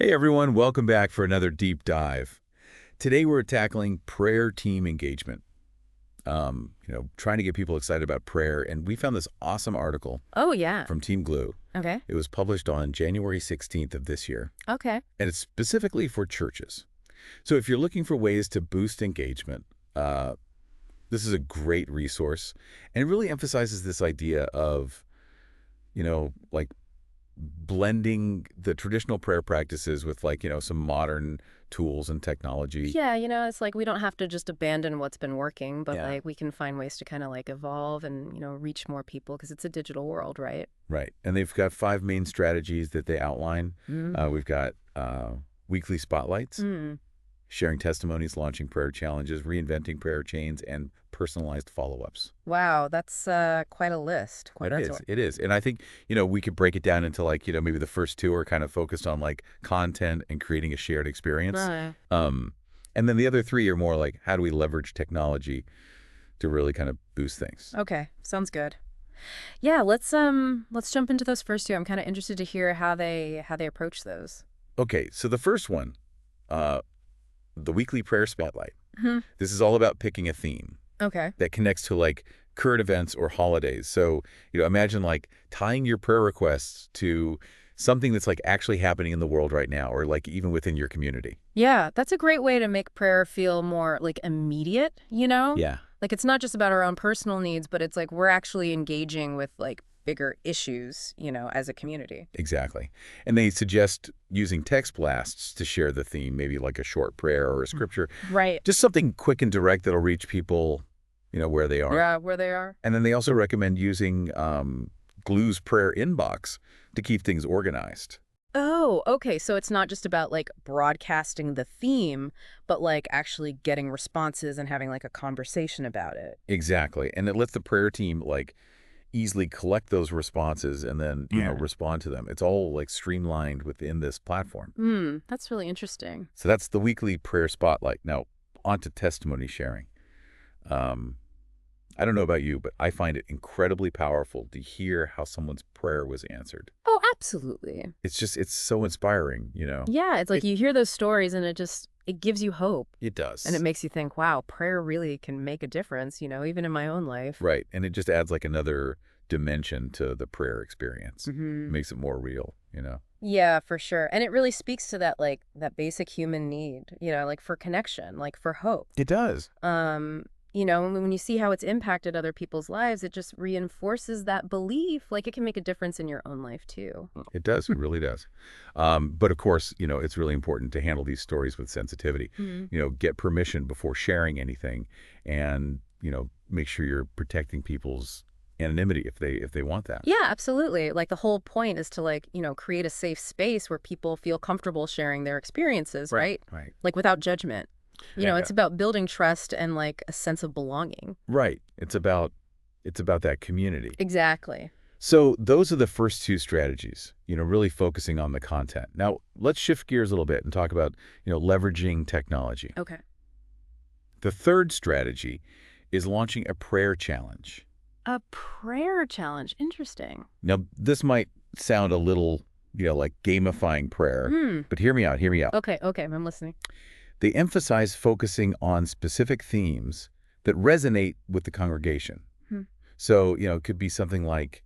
Hey everyone, welcome back for another deep dive. Today we're tackling prayer team engagement. Trying to get people excited about prayer, and we found this awesome article Oh, yeah. from Team Gloo. Okay. It was published on January 16th of this year, Okay. and it's specifically for churches. So if you're looking for ways to boost engagement, this is a great resource, and it really emphasizes this idea of, like blending the traditional prayer practices with some modern tools and technology. Yeah, it's like we don't have to just abandon what's been working, but Yeah. like we can find ways to kind of like evolve and, reach more people because it's a digital world, right? Right. And they've got 5 main strategies that they outline. Mm. We've got weekly spotlights, Mm. sharing testimonies, launching prayer challenges, reinventing prayer chains, and personalized follow-ups. Wow, that's quite a list. It That's is. It is. And I think, we could break it down into maybe the first two are kind of focused on content and creating a shared experience. Right. And then the other three are more like, how do we leverage technology to really kind of boost things? Okay, sounds good. Yeah, let's jump into those first two. I'm kind of interested to hear how they approach those. Okay, so the first one, the weekly prayer spotlight. Hmm. This is all about picking a theme Okay. that connects to current events or holidays. So, imagine tying your prayer requests to something that's actually happening in the world right now, or even within your community. Yeah, that's a great way to make prayer feel more like immediate. Yeah, Like it's not just about our own personal needs, but it's like we're actually engaging with like bigger issues, as a community. exactly. And they suggest using text blasts to share the theme, maybe like a short prayer or a scripture, Right. just something quick and direct that'll reach people, where they are. Yeah, where they are. And then they also recommend using Gloo's prayer inbox to keep things organized. Oh, okay. So it's not just about like broadcasting the theme, but like actually getting responses and having like a conversation about it. Exactly. And it lets the prayer team easily collect those responses and then, Yeah. respond to them. It's all streamlined within this platform. That's really interesting. So that's the weekly prayer spotlight. Now, on to testimony sharing. I don't know about you, but I find it incredibly powerful to hear how someone's prayer was answered. Oh, absolutely. It's so inspiring. Yeah, it's like It, you hear those stories and it gives you hope it does. and it makes you think, wow, prayer really can make a difference, even in my own life. Right. And it just adds another dimension to the prayer experience. Hmm. Makes it more real. Yeah, for sure. And it really speaks to that like that basic human need, like for connection, like for hope. It does. And when you see how it's impacted other people's lives, it just reinforces that belief. Like it can make a difference in your own life too. It does. It really does. But of course, it's really important to handle these stories with sensitivity. Mhm. Get permission before sharing anything, and make sure you're protecting people's anonymity if they want that. Yeah, absolutely. Like the whole point is to create a safe space where people feel comfortable sharing their experiences, right? Right. Like without judgment. Yeah. It's about building trust and like a sense of belonging. Right. It's about that community. Exactly. So those are the first two strategies. Really focusing on the content. Now let's shift gears a little bit and talk about leveraging technology. Okay. The third strategy is launching a prayer challenge. A prayer challenge. Interesting. Now, this might sound a little, like gamifying prayer, Hmm. but hear me out, hear me out. Okay, I'm listening. They emphasize focusing on specific themes that resonate with the congregation. Hmm. So, it could be something like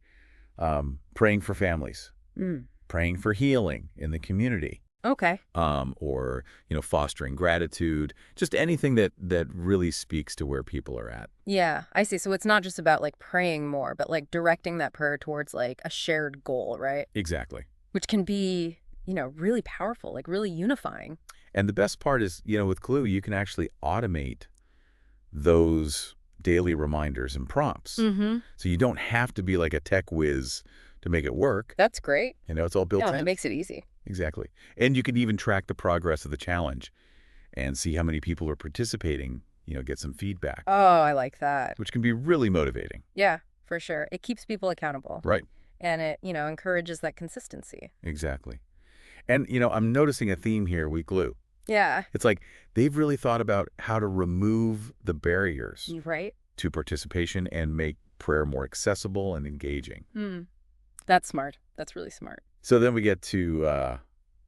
praying for families, Mm. praying for healing in the community, Okay. or, fostering gratitude, just anything that really speaks to where people are at. Yeah, I see. So it's not just about like praying more, but like directing that prayer towards like a shared goal, right? Exactly. Which can be, really powerful, like really unifying. And the best part is, with Gloo, you can actually automate those daily reminders and prompts. Mm-hmm. So you don't have to be like a tech whiz to make it work. That's great. It's all built Yeah, in. it makes it easy. Exactly. And you can even track the progress of the challenge and see how many people are participating, get some feedback, Oh, I like that. which can be really motivating. Yeah, for sure. It keeps people accountable. Right. And it, encourages that consistency. Exactly. And, I'm noticing a theme here with Gloo. Yeah. It's like they've really thought about how to remove the barriers Right? to participation and make prayer more accessible and engaging. That's smart. That's really smart. So then we get to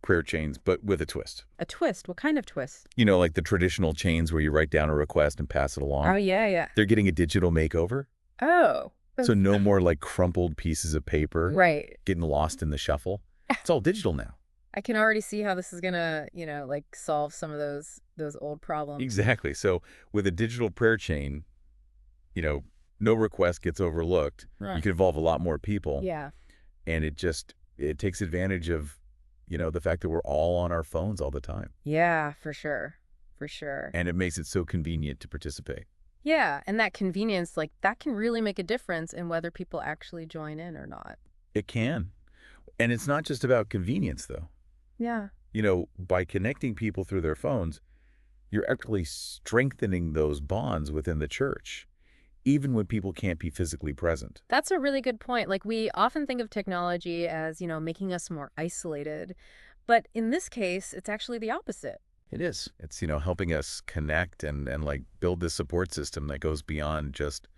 prayer chains, but with a twist. A twist? What kind of twist? Like the traditional chains where you write down a request and pass it Oh, along. yeah, yeah. They're getting a digital makeover. Oh. So no more like crumpled pieces of paper Right. getting lost in the shuffle. It's all digital now. I can already see how this is gonna, like solve some of those old problems. Exactly. So with a digital prayer chain, no request gets overlooked. Right. You can involve a lot more people. Yeah. And it takes advantage of, the fact that we're all on our phones all the time. Yeah, for sure. For sure. And it makes it so convenient to participate. Yeah, and that convenience, like that can really make a difference in whether people actually join in or not. It can. And it's not just about convenience, though. Yeah. By connecting people through their phones, you're actually strengthening those bonds within the church, even when people can't be physically present. That's a really good point. Like we often think of technology as, making us more isolated. But in this case, it's actually the opposite. It is. It's, helping us connect and like build this support system that goes beyond just,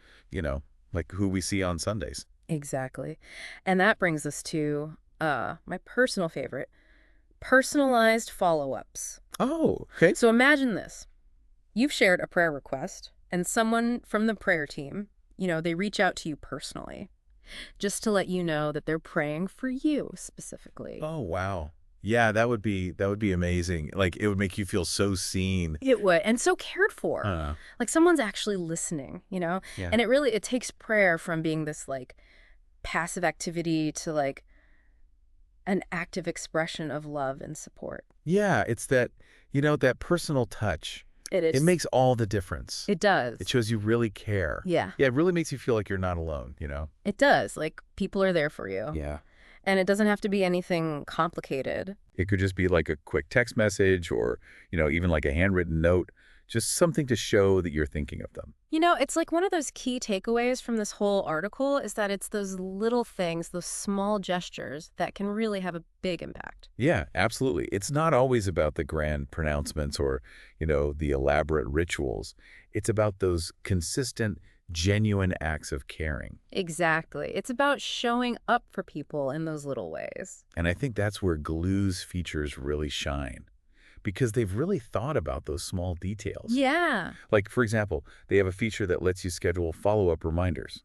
like who we see on Sundays. Exactly. And that brings us to my personal favorite, personalized follow-ups. Oh, okay. So imagine this. You've shared a prayer request, and someone from the prayer team, they reach out to you personally, just to let you know that they're praying for you specifically. Oh, wow. Yeah, that would be amazing. Like it would make you feel so seen. It would, and so cared for. Like someone's actually listening, Yeah. And it takes prayer from being this like passive activity to like an active expression of love and support. Yeah, it's that, that personal touch. It is. It makes all the difference. It does. It shows you really care. Yeah. Yeah, it really makes you feel like you're not alone, It does. Like people are there for you. Yeah. And it doesn't have to be anything complicated. It could just be like a quick text message or, even like a handwritten note, just something to show that you're thinking of them. It's like one of those key takeaways from this whole article is that it's those little things, those small gestures that can really have a big impact. Yeah, absolutely. It's not always about the grand pronouncements or, the elaborate rituals. It's about those consistent, genuine acts of caring. Exactly. It's about showing up for people in those little ways. And I think that's where Gloo's features really shine, because they've really thought about those small details. Yeah. Like, for example, they have a feature that lets you schedule follow-up reminders.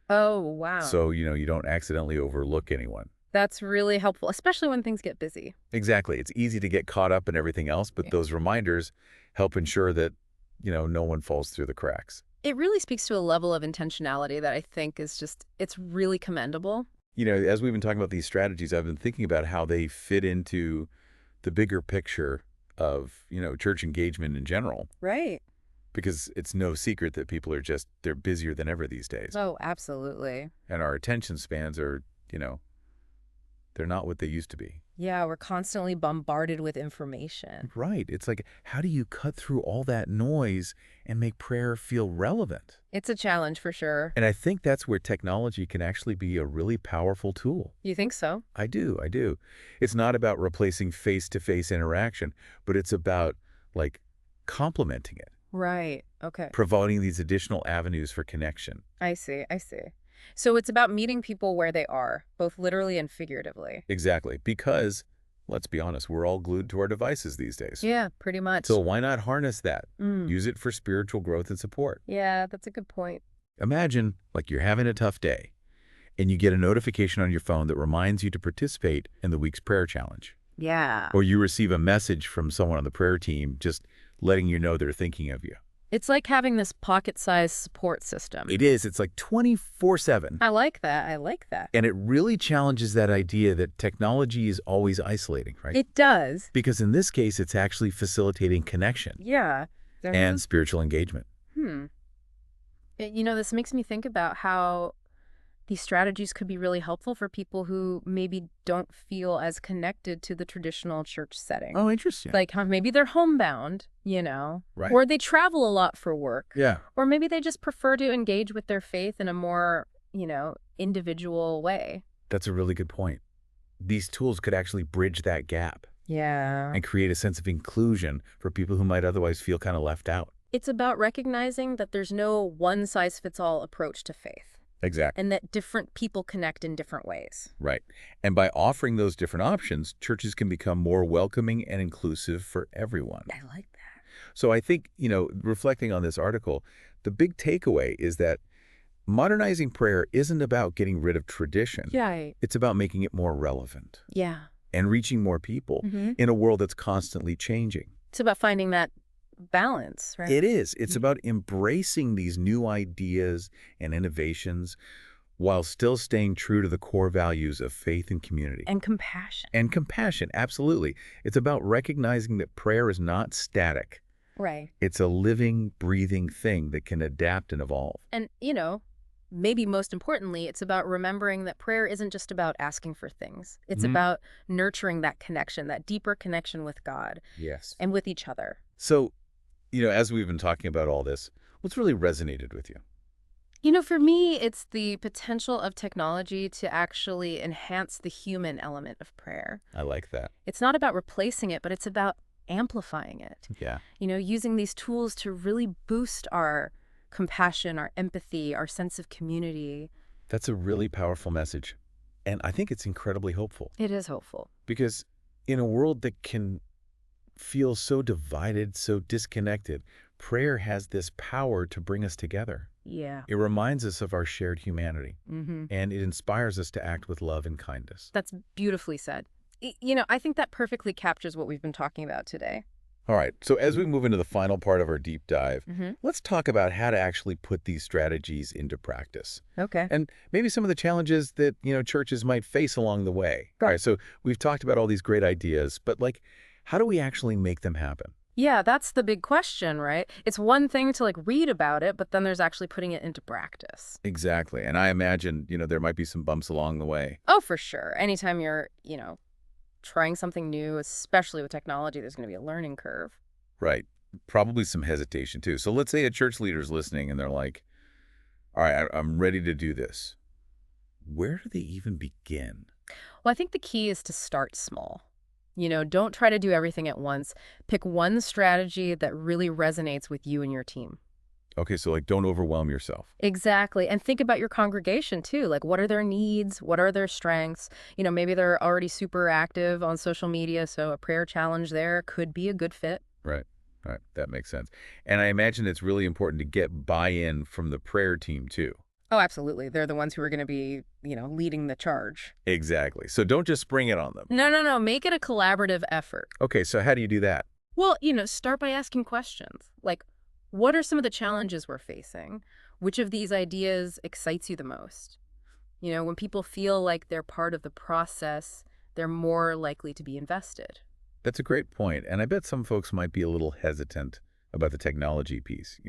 Oh, wow. So, you don't accidentally overlook anyone. That's really helpful, especially when things get busy. Exactly. It's easy to get caught up in everything else, but those reminders help ensure that, no one falls through the cracks. It really speaks to a level of intentionality that I think is it's really commendable. As we've been talking about these strategies, I've been thinking about how they fit into the bigger picture of, church engagement in general. Right. Because it's no secret that people they're busier than ever these days. Oh, absolutely. And our attention spans are, they're not what they used to be. Yeah, we're constantly bombarded with information. Right. It's like, how do you cut through all that noise and make prayer feel relevant? It's a challenge for sure. And I think that's where technology can actually be a really powerful tool. You think so? I do. It's not about replacing face-to-face interaction, but it's about, like, complementing it. Right. Okay. Providing these additional avenues for connection. I see. So it's about meeting people where they are, both literally and figuratively. Exactly. Because, let's be honest, we're all glued to our devices these days. Yeah, pretty much. So why not harness that? Use it for spiritual growth and support. Yeah, that's a good point. Imagine, like, you're having a tough day, and you get a notification on your phone that reminds you to participate in the week's prayer challenge. Yeah. Or you receive a message from someone on the prayer team just letting you know they're thinking of you. It's like having this pocket-sized support system. It is. It's like 24/7. I like that. And it really challenges that idea that technology is always isolating, right? It does. Because in this case, it's actually facilitating connection Yeah. and spiritual engagement. This makes me think about how these strategies could be really helpful for people who maybe don't feel as connected to the traditional church setting. Oh, interesting. Like maybe they're homebound, Right. or they travel a lot for work. Yeah. Or maybe they just prefer to engage with their faith in a more, individual way. That's a really good point. These tools could actually bridge that gap Yeah. and create a sense of inclusion for people who might otherwise feel kind of left out. It's about recognizing that there's no one-size-fits-all approach to faith. Exactly. and that different people connect in different ways. Right. And by offering those different options, churches can become more welcoming and inclusive for everyone. I like that. So I think, reflecting on this article, the big takeaway is that modernizing prayer isn't about getting rid of tradition. Yeah. It's about making it more relevant Yeah. and reaching more people in a world that's constantly changing. It's about finding that balance, right? It is. It's about embracing these new ideas and innovations while still staying true to the core values of faith and community. And compassion. And compassion, absolutely. It's about recognizing that prayer is not static. Right. It's a living, breathing thing that can adapt and evolve. And, maybe most importantly, it's about remembering that prayer isn't just about asking for things. It's about nurturing that connection, that deeper connection with God Yes. and with each other. So, as we've been talking about all this, what's really resonated with you? For me, it's the potential of technology to actually enhance the human element of prayer. I like that. It's not about replacing it, but it's about amplifying it. Yeah. Using these tools to really boost our compassion, our empathy, our sense of community. That's a really powerful message. And I think it's incredibly hopeful. It is hopeful. Because in a world that can feel so divided, so disconnected, prayer has this power to bring us together. Yeah. It reminds us of our shared humanity, Mm-hmm. and it inspires us to act with love and kindness. That's beautifully said. I think that perfectly captures what we've been talking about today. All right, so as we move into the final part of our deep dive, Mm-hmm. let's talk about how to actually put these strategies into practice. Okay. And maybe some of the challenges that, churches might face along the way. All right, so we've talked about all these great ideas, but how do we actually make them happen? Yeah, that's the big question, right? It's one thing to read about it, but then there's actually putting it into practice. Exactly. And I imagine, there might be some bumps along the way. Oh, for sure. Anytime you're, trying something new, especially with technology, there's going to be a learning curve. Right. Probably some hesitation too. So let's say a church leader's listening and they're like, all right, I'm ready to do this. Where do they even begin? Well, I think the key is to start small. Don't try to do everything at once. Pick one strategy that really resonates with you and your team. Okay, so don't overwhelm yourself. Exactly. And think about your congregation too. What are their needs? What are their strengths? Maybe they're already super active on social media, so a prayer challenge there could be a good fit. Right. Right. That makes sense. And I imagine it's really important to get buy-in from the prayer team too. Oh, absolutely. They're the ones who are going to be, leading the charge. Exactly. So don't just spring it on them. No. Make it a collaborative effort. Okay, so how do you do that? Well, start by asking questions. What are some of the challenges we're facing? Which of these ideas excites you the most? When people feel like they're part of the process, they're more likely to be invested. That's a great point. And I bet some folks might be a little hesitant about the technology piece.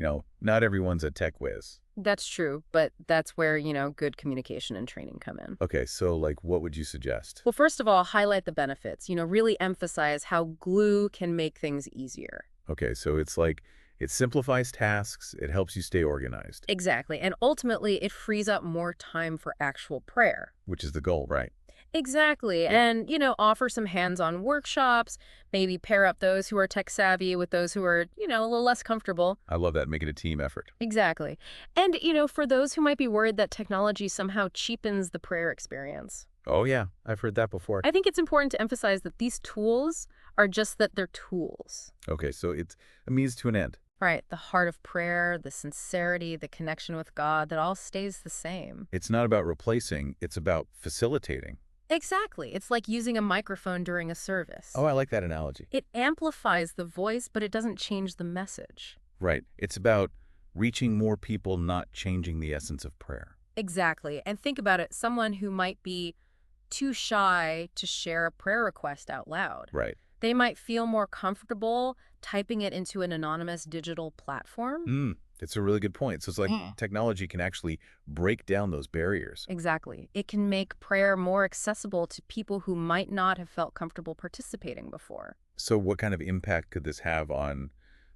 Not everyone's a tech whiz. That's true, but that's where, good communication and training come in. Okay, so what would you suggest? Well, first of all, highlight the benefits. Really emphasize how Gloo can make things easier. Okay, so it simplifies tasks, it helps you stay organized. Exactly. And ultimately, it frees up more time for actual prayer. Which is the goal, right? Exactly. Yeah. And, offer some hands-on workshops, maybe pair up those who are tech savvy with those who are, a little less comfortable. I love that, make it a team effort. Exactly. And, for those who might be worried that technology somehow cheapens the prayer experience. Oh yeah, I've heard that before. I think it's important to emphasize that these tools are just that they're tools. Okay, so it's a means to an end. Right. The heart of prayer, the sincerity, the connection with God, that all stays the same. It's not about replacing, it's about facilitating. Exactly. It's like using a microphone during a service. Oh, I like that analogy. It amplifies the voice, but it doesn't change the message. Right. It's about reaching more people, not changing the essence of prayer. Exactly. And think about it, someone who might be too shy to share a prayer request out loud. Right. They might feel more comfortable typing it into an anonymous digital platform. It's a really good point. So it's technology can actually break down those barriers. Exactly. It can make prayer more accessible to people who might not have felt comfortable participating before. So what kind of impact could this have on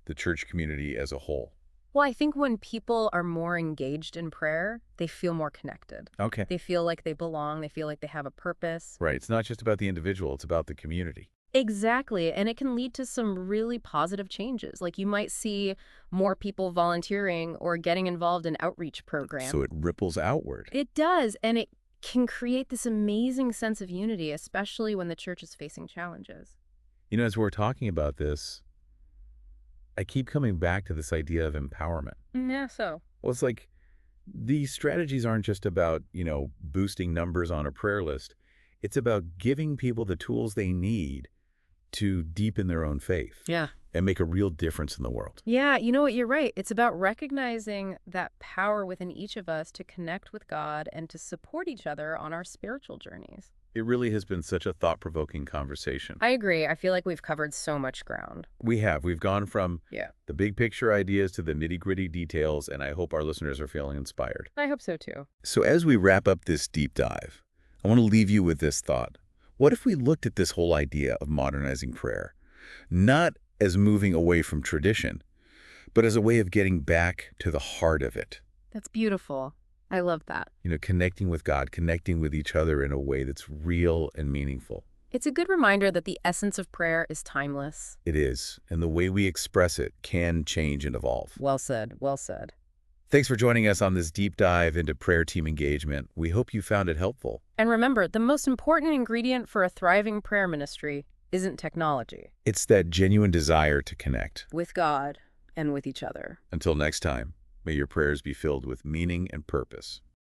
the church community as a whole? Well, I think when people are more engaged in prayer, they feel more connected. Okay. They feel like they belong. They feel like they have a purpose. Right. It's not just about the individual, it's about the community. Exactly. And it can lead to some really positive changes. Like you might see more people volunteering or getting involved in outreach So programs. it ripples outward. It does. And it can create this amazing sense of unity, especially when the church is facing challenges. As we're talking about this, I keep coming back to this idea of empowerment. Yeah, so. Well, it's like these strategies aren't just about, boosting numbers on a prayer list. It's about giving people the tools they need to deepen their own faith Yeah. and make a real difference in the world. Yeah, you know what? You're right. It's about recognizing that power within each of us to connect with God and to support each other on our spiritual journeys. It really has been such a thought-provoking conversation. I agree. I feel like we've covered so much ground. We have. We've gone from Yeah. the big picture ideas to the nitty-gritty details, and I hope our listeners are feeling inspired. I hope so too. So as we wrap up this deep dive, I want to leave you with this thought. What if we looked at this whole idea of modernizing prayer, not as moving away from tradition, but as a way of getting back to the heart of it? That's beautiful. I love that. Connecting with God, connecting with each other in a way that's real and meaningful. It's a good reminder that the essence of prayer is timeless. It is, and the way we express it can change and evolve. Well said. Well said. Thanks for joining us on this deep dive into prayer team engagement. We hope you found it helpful. And remember, the most important ingredient for a thriving prayer ministry isn't technology. It's that genuine desire to connect. With God and with each other. Until next time, may your prayers be filled with meaning and purpose.